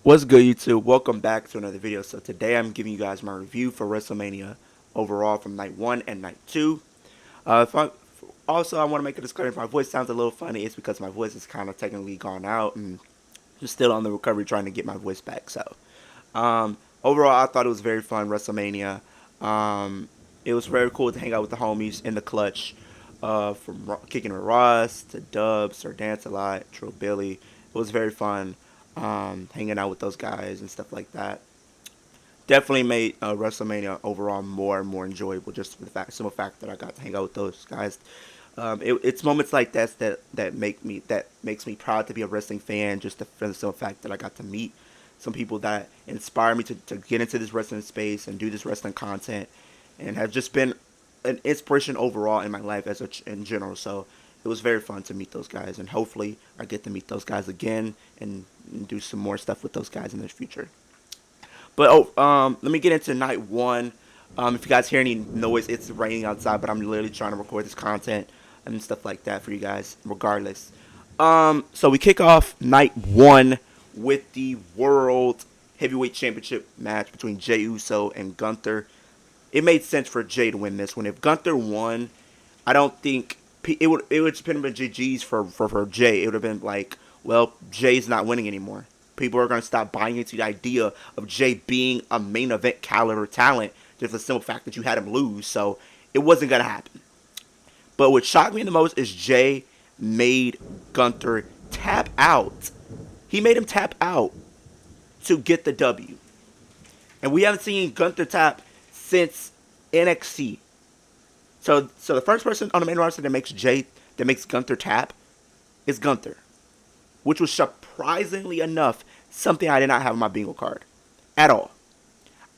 What's good, YouTube? Welcome back to another video. So today I'm giving you guys my review for Wrestlemania overall from night 1 and night 2. Also, I want to make a disclaimer. If my voice sounds a little funny, it's because my voice is kind of technically gone out and just still on the recovery trying to get my voice back. Overall, I thought it was very fun, Wrestlemania. It was very cool to hang out with the homies in the clutch, from kicking with Ross to Dubs or Dance a Lot, Trill Billy. It was very fun, hanging out with those guys and stuff like that. Definitely made WrestleMania overall more and more enjoyable, just for the simple fact that I got to hang out with those guys. It's moments like that makes me proud to be a wrestling fan. Just for the simple fact that I got to meet some people that inspire me to get into this wrestling space and do this wrestling content, and have just been an inspiration overall in my life in general. So it was very fun to meet those guys, and hopefully I get to meet those guys again and do some more stuff with those guys in the future. Let me get into night 1. If you guys hear any noise, it's raining outside, but I'm literally trying to record this content and stuff like that for you guys, regardless. So we kick off night 1 with the World Heavyweight Championship match between Jey Uso and Gunther. It made sense for Jey to win this one. If Gunther won, I don't think it would just been GG's for Jey. It would have been like, well, Jey's not winning anymore. People are going to stop buying into the idea of Jey being a main event caliber talent, just the simple fact that you had him lose. So it wasn't going to happen. But what shocked me the most is Jey made Gunther tap out. He made him tap out to get the W. And we haven't seen Gunther tap since NXT. So the first person on the main roster that makes Gunther tap is Gunther, which was surprisingly enough something I did not have on my bingo card at all.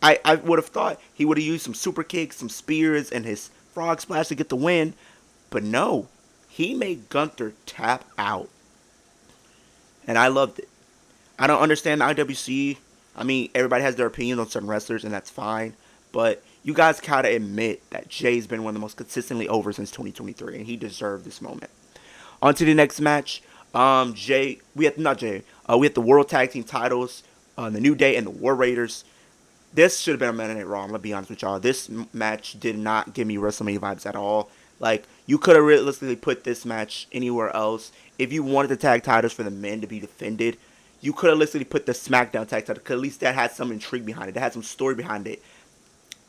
I would have thought he would have used some super kicks, some spears, and his frog splash to get the win, but no, he made Gunther tap out, and I loved it. I don't understand the IWC. I mean, everybody has their opinions on certain wrestlers, and that's fine, but you guys gotta admit that Jey's been one of the most consistently over since 2023, and he deserved this moment. On to the next match. We had the World Tag Team titles, the New Day and the War Raiders. This should have been a Monday Night Raw. I'm gonna be honest with y'all. This match did not give me WrestleMania vibes at all. Like, you could have realistically put this match anywhere else. If you wanted the tag titles for the men to be defended, you could have literally put the SmackDown tag title, because at least that had some intrigue behind it. That had some story behind it,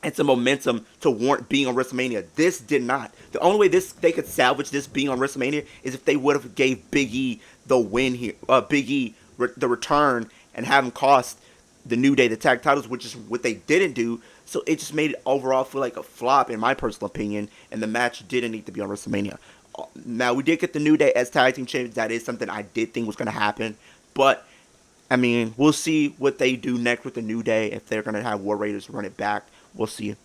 and some momentum to warrant being on WrestleMania. This did not. The only way they could salvage this being on WrestleMania is if they would have gave Big E the win here, the return, and have him cost the New Day the tag titles, which is what they didn't do. So it just made it overall feel like a flop, in my personal opinion, and the match didn't need to be on WrestleMania. Now, we did get the New Day as tag team champions. That is something I did think was going to happen, but I mean, we'll see what they do next with the New Day. If they're going to have War Raiders run it back, we'll see.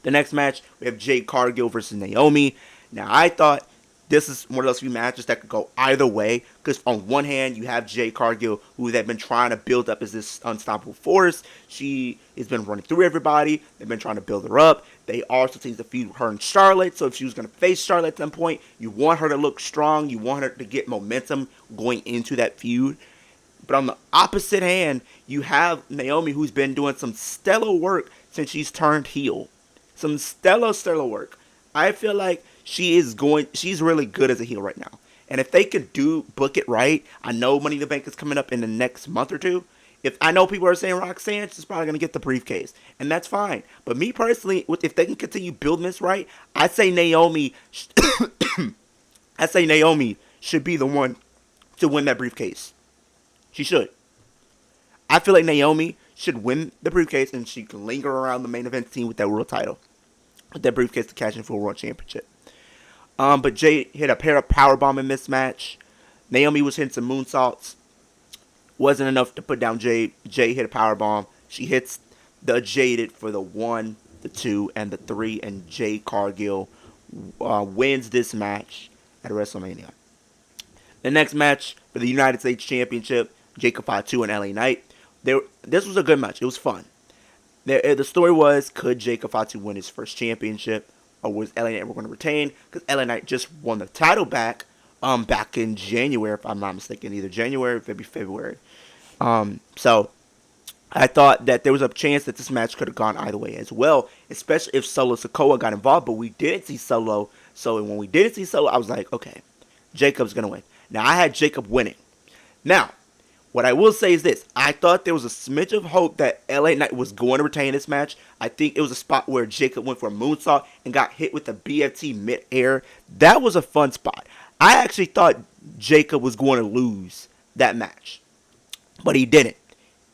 The next match, we have Jade Cargill versus Naomi. Now, I thought this is one of those few matches that could go either way, because on one hand, you have Jade Cargill, who they've been trying to build up as this unstoppable force. She has been running through everybody. They've been trying to build her up. They also seem to feud her and Charlotte. So if she was going to face Charlotte at some point, you want her to look strong. You want her to get momentum going into that feud. But on the opposite hand, you have Naomi, who's been doing some stellar work since she's turned heel. Some stellar work. I feel like she's really good as a heel right now. And if they could book it right, I know Money in the Bank is coming up in the next month or two. If I know people are saying Roxanne is probably going to get the briefcase, and that's fine. But me personally, if they can continue building this right, I say Naomi should be the one to win that briefcase. She should. I feel like Naomi should win the briefcase, and she can linger around the main event team with that world title, with that briefcase to cash in for a world championship. But Jade hit a pair of powerbomb in this match. Naomi was hitting some moonsaults. Wasn't enough to put down Jade. Jade hit a powerbomb. She hits the Jaded for the 1, the 2, and the 3, and Jade Cargill wins this match at WrestleMania. The next match for the United States Championship, Jacob Fatu and LA Knight. This was a good match. It was fun. The story was, could Jacob Fatu win his first championship, or was LA Knight going to retain? Because LA Knight just won the title back in January, if I'm not mistaken, either January or maybe February. So I thought that there was a chance that this match could have gone either way as well, especially if Solo Sikoa got involved, but we didn't see Solo. So when we didn't see Solo, I was like, okay, Jacob's going to win. Now, I had Jacob winning. Now, what I will say is this. I thought there was a smidge of hope that LA Knight was going to retain this match. I think it was a spot where Jacob went for a moonsault and got hit with the BFT mid-air. That was a fun spot. I actually thought Jacob was going to lose that match, but he didn't.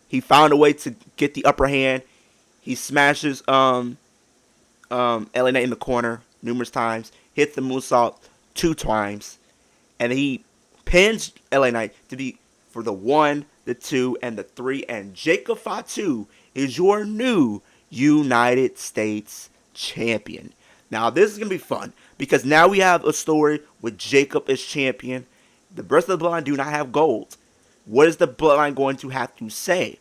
He found a way to get the upper hand. He smashes LA Knight in the corner numerous times, hits the moonsault 2 times, and he pins LA Knight to be for the 1, the 2, and the 3. And Jacob Fatu is your new United States champion. Now, this is going to be fun because now we have a story with Jacob as champion. The rest of the bloodline do not have gold. What is the bloodline going to have to say?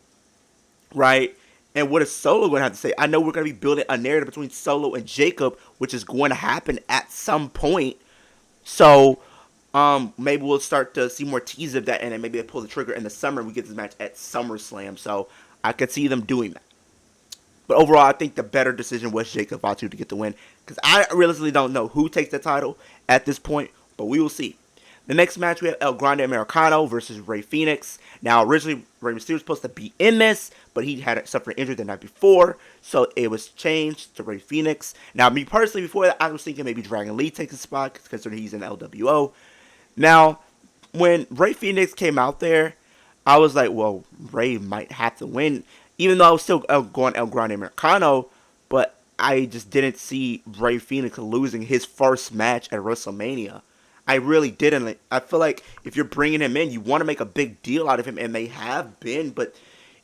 Right? And what is Solo going to have to say? I know we're going to be building a narrative between Solo and Jacob, which is going to happen at some point. So, maybe we'll start to see more tease of that, and then maybe they pull the trigger in the summer and we get this match at SummerSlam. So, I could see them doing that. But overall, I think the better decision was Jacob Fatu to get the win, because I realistically don't know who takes the title at this point, but we will see. The next match, we have El Grande Americano versus Rey Fenix. Now, originally, Rey Mysterio was supposed to be in this, but he had suffered an injury the night before, so it was changed to Rey Fenix. Now, me personally, before that, I was thinking maybe Dragon Lee takes his spot, considering he's in LWO. Now, when Rey Fenix came out there, I was like, well, Rey might have to win, even though I was still going El Grande Americano, but I just didn't see Rey Fenix losing his first match at WrestleMania. I really didn't. I feel like if you're bringing him in, you want to make a big deal out of him, and they have been, but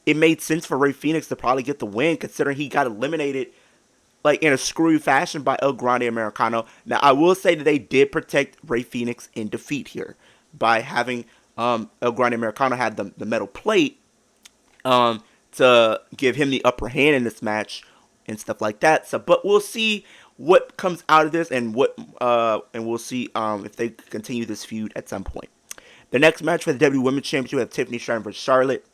it made sense for Rey Fenix to probably get the win, considering he got eliminated like in a screwy fashion by El Grande Americano. Now, I will say that they did protect Rey Fenix in defeat here by having El Grande Americano have the metal plate to give him the upper hand in this match and stuff like that. So, but we'll see what comes out of this, and we'll see if they continue this feud at some point. The next match for the WWE Women's Championship, we have Tiffany Stratton versus Charlotte.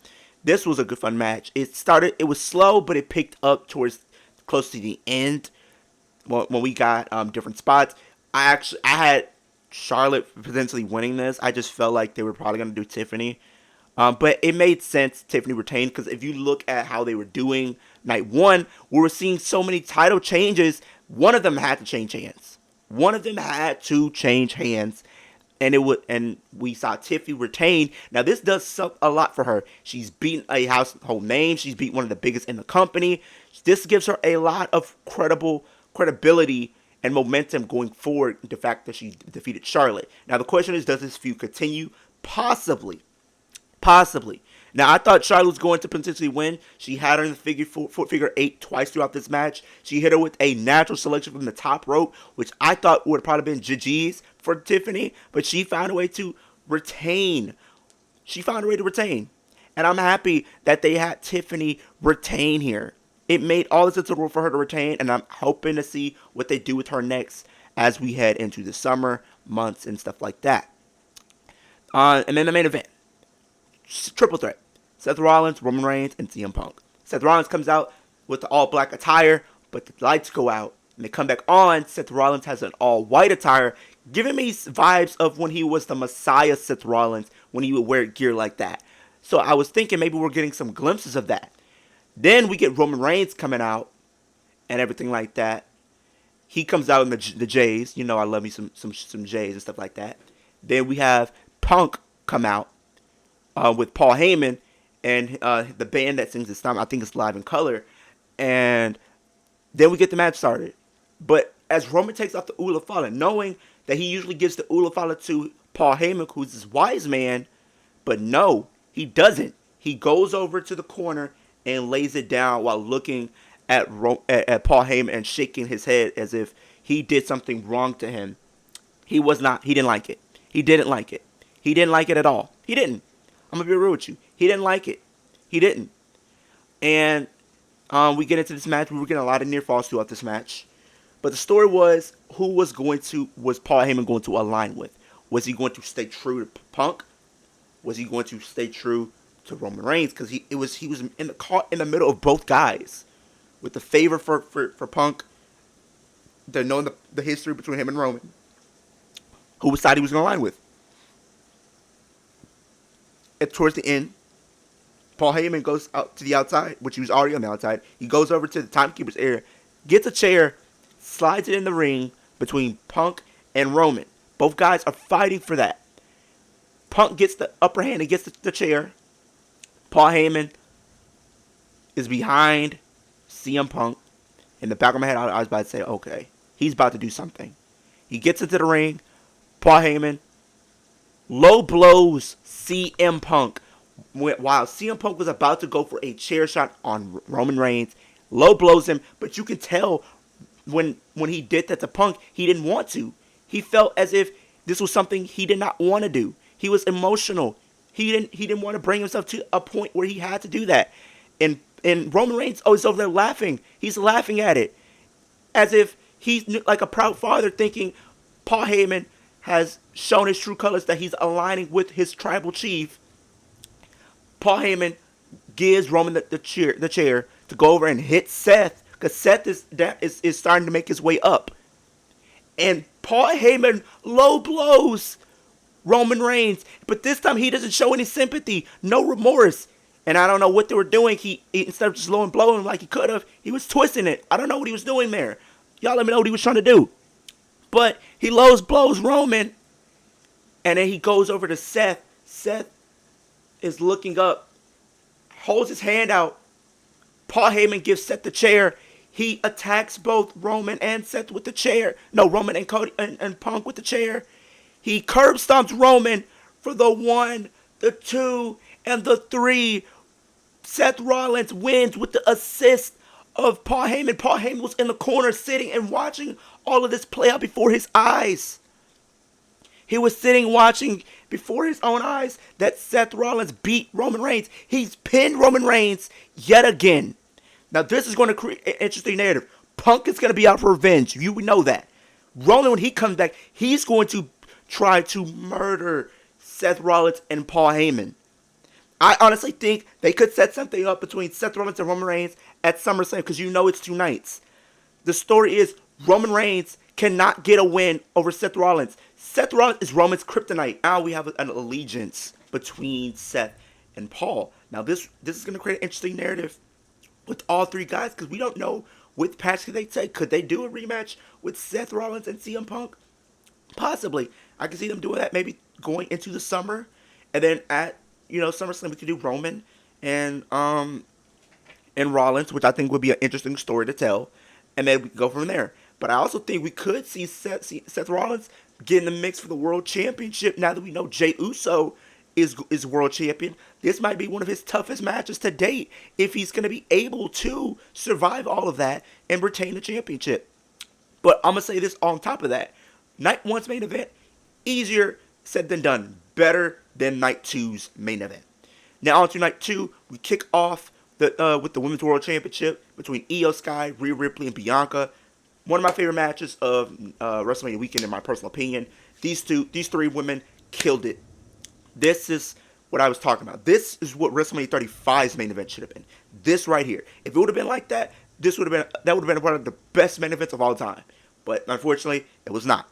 This was a good fun match. It was slow, but it picked up towards close to the end when we got different spots. I had Charlotte potentially winning this. I just felt like they were probably going to do Tiffany. But it made sense Tiffany retained, because if you look at how they were doing night one, we were seeing so many title changes. One of them had to change hands. And we saw Tiffany retain. Now, this does a lot for her. She's beaten a household name. She's beat one of the biggest in the company. This gives her a lot of credibility and momentum going forward, the fact that she defeated Charlotte. Now, the question is, does this feud continue? Possibly. Now, I thought Charlotte was going to potentially win. She had her in the figure 8 twice throughout this match. She hit her with a natural selection from the top rope, which I thought would have probably been GG's for Tiffany, but she found a way to retain. And I'm happy that they had Tiffany retain here. It made all the sense in the world for her to retain, and I'm hoping to see what they do with her next as we head into the summer months and stuff like that. And then the main event. Triple threat. Seth Rollins, Roman Reigns, and CM Punk. Seth Rollins comes out with the all-black attire, but the lights go out, and they come back on. Seth Rollins has an all-white attire, giving me vibes of when he was the Messiah Seth Rollins, when he would wear gear like that. So I was thinking maybe we're getting some glimpses of that. Then we get Roman Reigns coming out, and everything like that. He comes out in the J's. You know I love me some J's and stuff like that. Then we have Punk come out with Paul Heyman and the band that sings this time. I think it's Live in Color. And then we get the match started. But as Roman takes off the Ula Fala, knowing that he usually gives the Ula Fala to Paul Heyman, who's this wise man, but no, he doesn't. He goes over to the corner and lays it down while looking at Paul Heyman and shaking his head as if he did something wrong to him. He didn't like it. He didn't like it. He didn't like it at all. He didn't. I'm going to be real with you. He didn't like it. He didn't. And we get into this match. We were getting a lot of near falls throughout this match. But the story was, who was Paul Heyman going to align with? Was he going to stay true to Punk? Was he going to stay true to Roman Reigns because he was caught in the middle of both guys with the favor for Punk, the knowing the history between him and Roman, who side he was going to align with. And towards the end, Paul Heyman goes out to the outside, which he was already on the outside. He goes over to the timekeeper's area, gets a chair, slides it in the ring between Punk and Roman. Both guys are fighting for that. Punk gets the upper hand and gets the chair. Paul Heyman is behind CM Punk. In the back of my head, I was about to say, okay, he's about to do something. He gets into the ring. Paul Heyman low blows CM Punk while CM Punk was about to go for a chair shot on Roman Reigns. Low blows him, but you can tell when he did that to Punk, he didn't want to. He felt as if this was something he did not want to do. He was emotional. He didn't want to bring himself to a point where he had to do that. And Roman Reigns is over there laughing. He's laughing at it as if he's like a proud father thinking Paul Heyman has shown his true colors, that he's aligning with his tribal chief. Paul Heyman gives Roman the chair to go over and hit Seth, because Seth is starting to make his way up. And Paul Heyman low blows Roman Reigns, but this time he doesn't show any sympathy, no remorse. And I don't know what they were doing. He instead of just low and blowing like he could have, he was twisting it. I don't know what he was doing there. Y'all let me know what he was trying to do. But he low blows Roman, and then he goes over to Seth. Seth is looking up, holds his hand out. Paul Heyman gives Seth the chair. He attacks both Roman and Seth with the chair. No, Roman and Cody and Punk with the chair. He curb stomps Roman for the 1, the 2, and the 3. Seth Rollins wins with the assist of Paul Heyman. Paul Heyman was in the corner sitting and watching all of this play out before his eyes. He was sitting watching before his own eyes that Seth Rollins beat Roman Reigns. He's pinned Roman Reigns yet again. Now this is going to create an interesting narrative. Punk is going to be out for revenge. You know that. Roman, when he comes back, he's going to try to murder Seth Rollins and Paul Heyman. I honestly think they could set something up between Seth Rollins and Roman Reigns at SummerSlam, because you know it's 2 nights. The story is Roman Reigns cannot get a win over Seth Rollins. Seth Rollins is Roman's kryptonite. Now we have an allegiance between Seth and Paul. Now this is going to create an interesting narrative with all 3 guys, because we don't know what patch could they take. Could they do a rematch with Seth Rollins and CM Punk? Possibly. I can see them doing that maybe going into the summer, and then at SummerSlam we could do Roman and Rollins, which I think would be an interesting story to tell, and then we can go from there. But I also think we could see Seth Rollins get in the mix for the World Championship now that we know Jey Uso is World Champion. This might be one of his toughest matches to date if he's going to be able to survive all of that and retain the championship. But I'm going to say this on top of that. Night 1's main event, easier said than done. Better than Night 2's main event. Now on to Night 2, we kick off with the Women's World Championship between Io Sky, Rhea Ripley, and Bianca. One of my favorite matches of WrestleMania weekend, in my personal opinion. These 3 women killed it. This is what I was talking about. This is what WrestleMania 35's main event should have been. This right here. If it would have been like that, that would have been one of the best main events of all time. But unfortunately, it was not.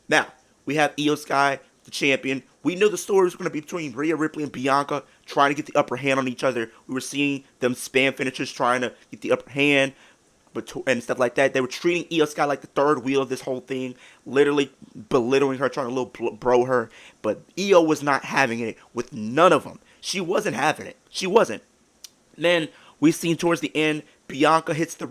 Now, we have Io Sky, the champion. We knew the story was going to be between Rhea Ripley and Bianca trying to get the upper hand on each other. We were seeing them spam finishers trying to get the upper hand and stuff like that. They were treating Io Sky like the third wheel of this whole thing, literally belittling her, trying to little bro her. But Io was not having it with none of them. She wasn't having it. She wasn't. Then we seen towards the end, Bianca hits the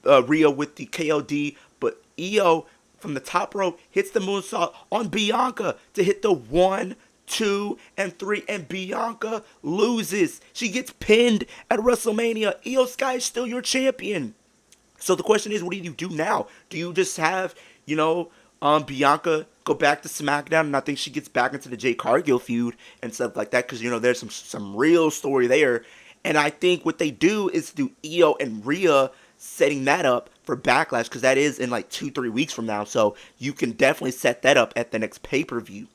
Rhea with the KOD, but Io from the top rope hits the moonsault on Bianca to hit the 1, 2, and 3, and Bianca loses. She gets pinned at WrestleMania. Io Sky is still your champion. So the question is, what do you do now? Do you just have, Bianca go back to SmackDown, and I think she gets back into the Jade Cargill feud and stuff like that, because, there's some real story there. And I think what they do is do Io and Rhea setting that up for Backlash, because that is in like 2-3 weeks from now. So you can definitely set that up at the next pay-per-view.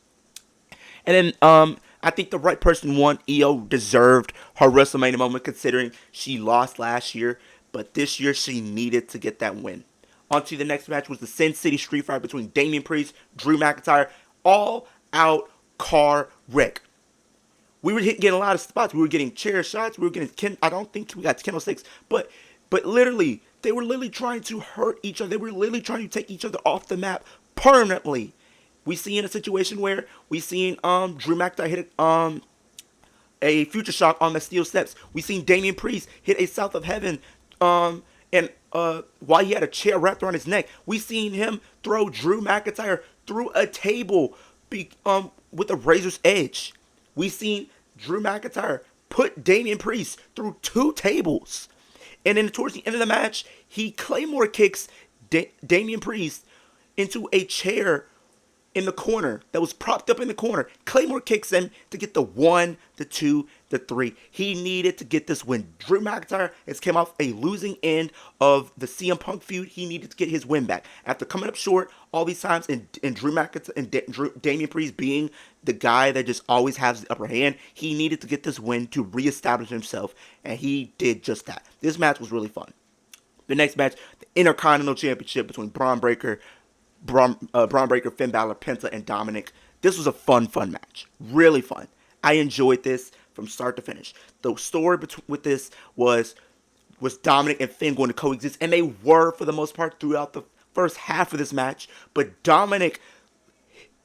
And then I think the right person won. Io deserved her WrestleMania moment considering she lost last year, but this year she needed to get that win. On to the next match was the Sin City Street Fight between Damian Priest, Drew McIntyre, all out car wreck. We were getting a lot of spots. We were getting chair shots. We were getting I don't think we got candlesticks, but literally they were literally trying to hurt each other. They were literally trying to take each other off the map permanently. We see in a situation where we seen Drew McIntyre hit a future shock on the steel steps. We seen Damian Priest hit a South of Heaven and while he had a chair wrapped around his neck. We seen him throw Drew McIntyre through a table with a razor's edge. We seen Drew McIntyre put Damian Priest through 2 tables. And then towards the end of the match, he Claymore kicks Damian Priest into a chair in the corner that was propped up in the corner. Claymore kicks him to get the 1, the 2, the 3. He needed to get this win. Drew McIntyre has came off a losing end of the CM Punk feud. He needed to get his win back. After coming up short all these times and Drew McIntyre and Damian Priest being the guy that just always has the upper hand, he needed to get this win to reestablish himself, and he did just that. This match was really fun. The next match, the Intercontinental Championship between Braun Breaker, Finn Balor, Penta, and Dominic. This was a fun match. Really fun. I enjoyed this from start to finish. The story with this was Dominic and Finn going to coexist, and they were for the most part throughout the first half of this match. But Dominic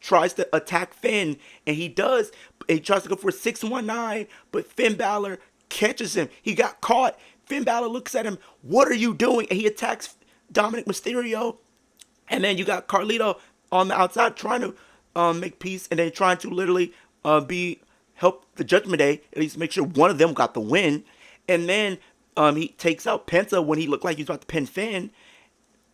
tries to attack Finn, and he does. He tries to go for a 619, but Finn Balor catches him. He got caught. Finn Balor looks at him. What are you doing? And he attacks Dominic Mysterio. And then you got Carlito on the outside trying to make peace, and then trying to literally help the Judgment Day, at least make sure one of them got the win. And then he takes out Penta when he looked like he was about to pin Finn.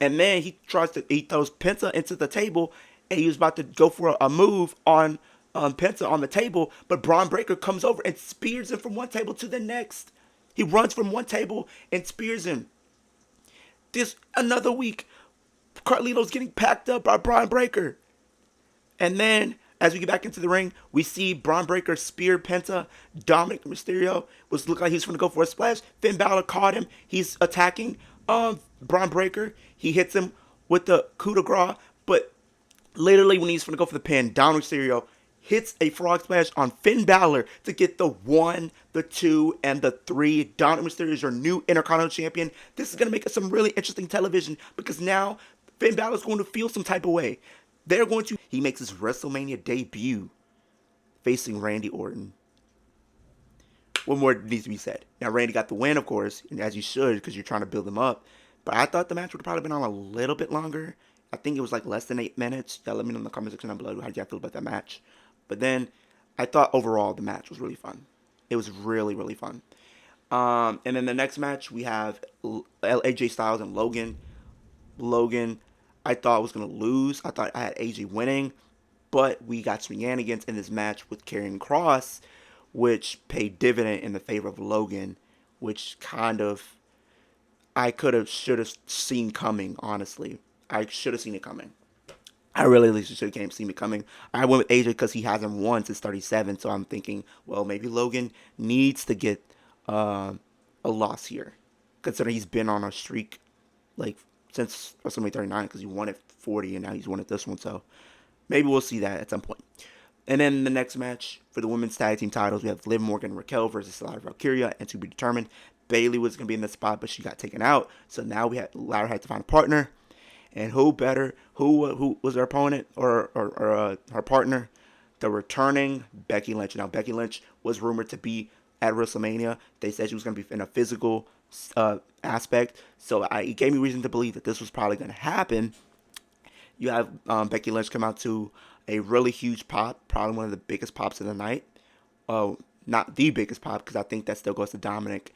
And then he throws Penta into the table, and he was about to go for a move on Penta on the table, but Braun Breaker comes over and spears him from one table to the next. He runs from one table and spears him. This another week, Carlito's getting packed up by Braun Breaker. And then, as we get back into the ring, we see Braun Breaker spear Penta. Dominic Mysterio looked like he was going to go for a splash. Finn Balor caught him. He's attacking Braun Breaker. He hits him with the coup de grace. But literally, when he's going to go for the pin, Dominic Mysterio hits a frog splash on Finn Balor to get the 1, the 2, and the 3. Dominic Mysterio is your new Intercontinental Champion. This is going to make us some really interesting television because now Finn Balor's going to feel some type of way. He makes his WrestleMania debut facing Randy Orton. What more needs to be said? Now, Randy got the win, of course, and as you should, because you're trying to build him up. But I thought the match would have probably been on a little bit longer. I think it was like less than 8 minutes. Yeah, let me know in the comment section down below how you feel about that match. But then, I thought overall the match was really fun. It was really, really fun. And then the next match, we have AJ Styles and Logan. Logan, I thought was going to lose. I thought I had AJ winning. But we got shenanigans in this match with Karrion Kross, which paid dividend in the favor of Logan, which kind of I should have seen coming, honestly. I should have seen it coming. I really should have seen it coming. I went with AJ because he hasn't won since 37, so I'm thinking, well, maybe Logan needs to get a loss here, considering he's been on a streak like since WrestleMania 39 because he won at 40 and now he's won at this one, so maybe we'll see that at some point. And then the next match for the women's tag team titles, we have Liv Morgan and Raquel versus Ladder Valkyria, and to be determined. Bayley was going to be in the spot, but she got taken out, so now Ladder had to find a partner. And who was her opponent or her partner? The returning Becky Lynch. Now, Becky Lynch was rumored to be at WrestleMania. They said she was going to be in a physical aspect. So it gave me reason to believe that this was probably going to happen. You have Becky Lynch come out to a really huge pop, probably one of the biggest pops of the night. Oh, not the biggest pop, because I think that still goes to Dominic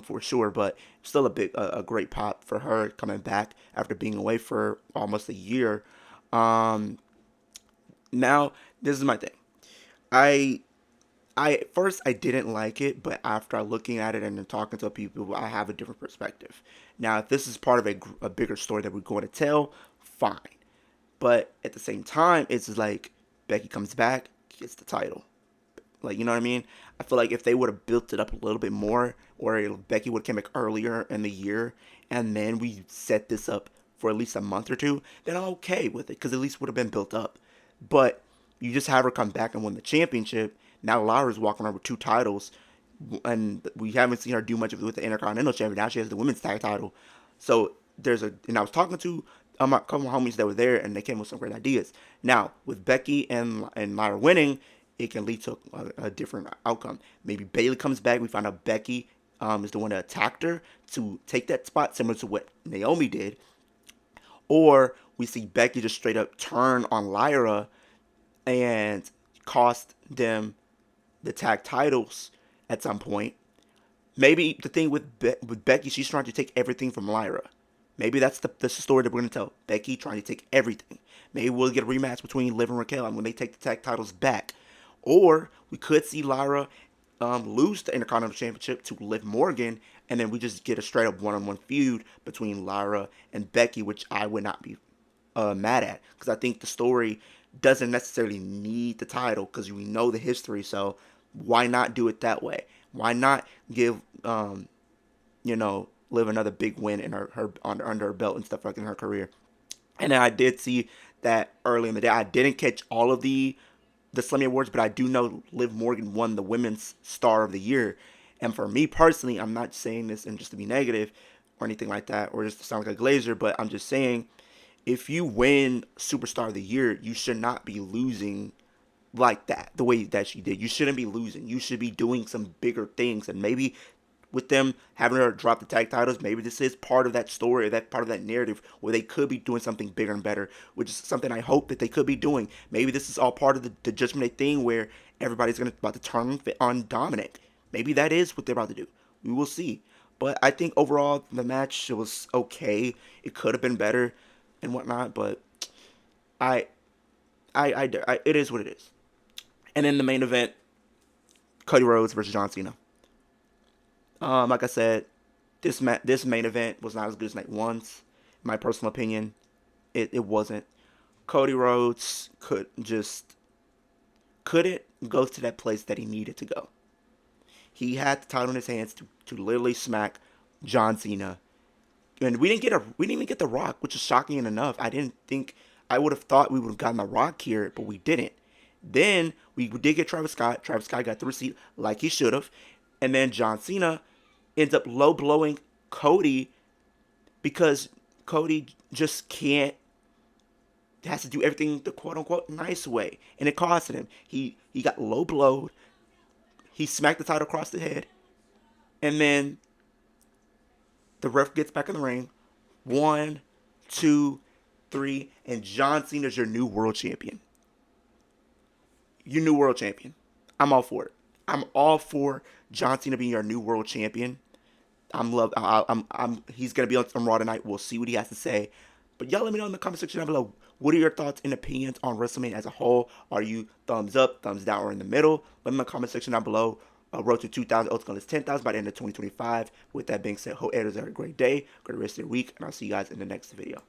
for sure, but still a great pop for her coming back after being away for almost a year. Now, this is my thing. I at first I didn't like it, but after looking at it and talking to people, I have a different perspective. Now, if this is part of a bigger story that we're going to tell, fine. But at the same time, it's like Becky comes back, gets the title. Like, you know what I mean? I feel like if they would have built it up a little bit more, or Becky would have came back earlier in the year, and then we set this up for at least a month or two, then I'm okay with it, because at least would have been built up. But you just have her come back and win the championship. Now Lyra's walking around with two titles, and we haven't seen her do much of it with the Intercontinental Champion. Now she has the women's tag title. So and I was talking to a couple of homies that were there, and they came with some great ideas. Now with Becky and Lyra winning, it can lead to a different outcome. Maybe Bayley comes back. We find out Becky is the one that attacked her to take that spot, similar to what Naomi did. Or we see Becky just straight up turn on Lyra and cost them the tag titles at some point. Maybe the thing with Becky, she's trying to take everything from Lyra. Maybe that's the story that we're going to tell. Becky trying to take everything. Maybe we'll get a rematch between Liv and Raquel when they take the tag titles back. Or we could see Lyra lose the Intercontinental Championship to Liv Morgan, and then we just get a straight up one-on-one feud between Lyra and Becky, which I would not be mad at, because I think the story doesn't necessarily need the title, because we know the history. So why not do it that way? Why not give Liv another big win in her under her belt and stuff like in her career? And then I did see that early in the day. I didn't catch all of the Slammy Awards, but I do know Liv Morgan won the Women's Star of the Year. And for me personally, I'm not saying this and just to be negative or anything like that, or just to sound like a glazer, but I'm just saying, if you win Superstar of the Year, you should not be losing like that, the way that she did. You shouldn't be losing. You should be doing some bigger things. And maybe with them having her drop the tag titles, maybe this is part of that story, that part of that narrative where they could be doing something bigger and better, which is something I hope that they could be doing. Maybe this is all part of the Judgment Day thing where everybody's about to turn on Dominic. Maybe that is what they're about to do. We will see. But I think overall the match was okay. It could have been better and whatnot, but I, it is what it is. And in the main event, Cody Rhodes versus John Cena. Like I said, this main event was not as good as night one's. In my personal opinion, it wasn't. Cody Rhodes couldn't go to that place that he needed to go. He had the title in his hands to literally smack John Cena, and we didn't even get the Rock, which is shocking enough. I would have thought we would have gotten the Rock here, but we didn't. Then we did get Travis Scott. Travis Scott got the receipt like he should have. And then John Cena ends up low blowing Cody because Cody just has to do everything the quote unquote nice way. And it costed him. He got low blowed. He smacked the title across the head. And then the ref gets back in the ring. 1, 2, 3. And John Cena's your new world champion. Your new world champion. I'm all for it. I'm all for John Cena being your new world champion. He's gonna be on Raw tonight. We'll see what he has to say. But y'all let me know in the comment section down below. What are your thoughts and opinions on WrestleMania as a whole? Are you thumbs up, thumbs down, or in the middle? Let me know in the comment section down below. Road to 2,000, ultimately 10,000 by the end of 2025. With that being said, hope everyone has a great day, great rest of your week, and I'll see you guys in the next video.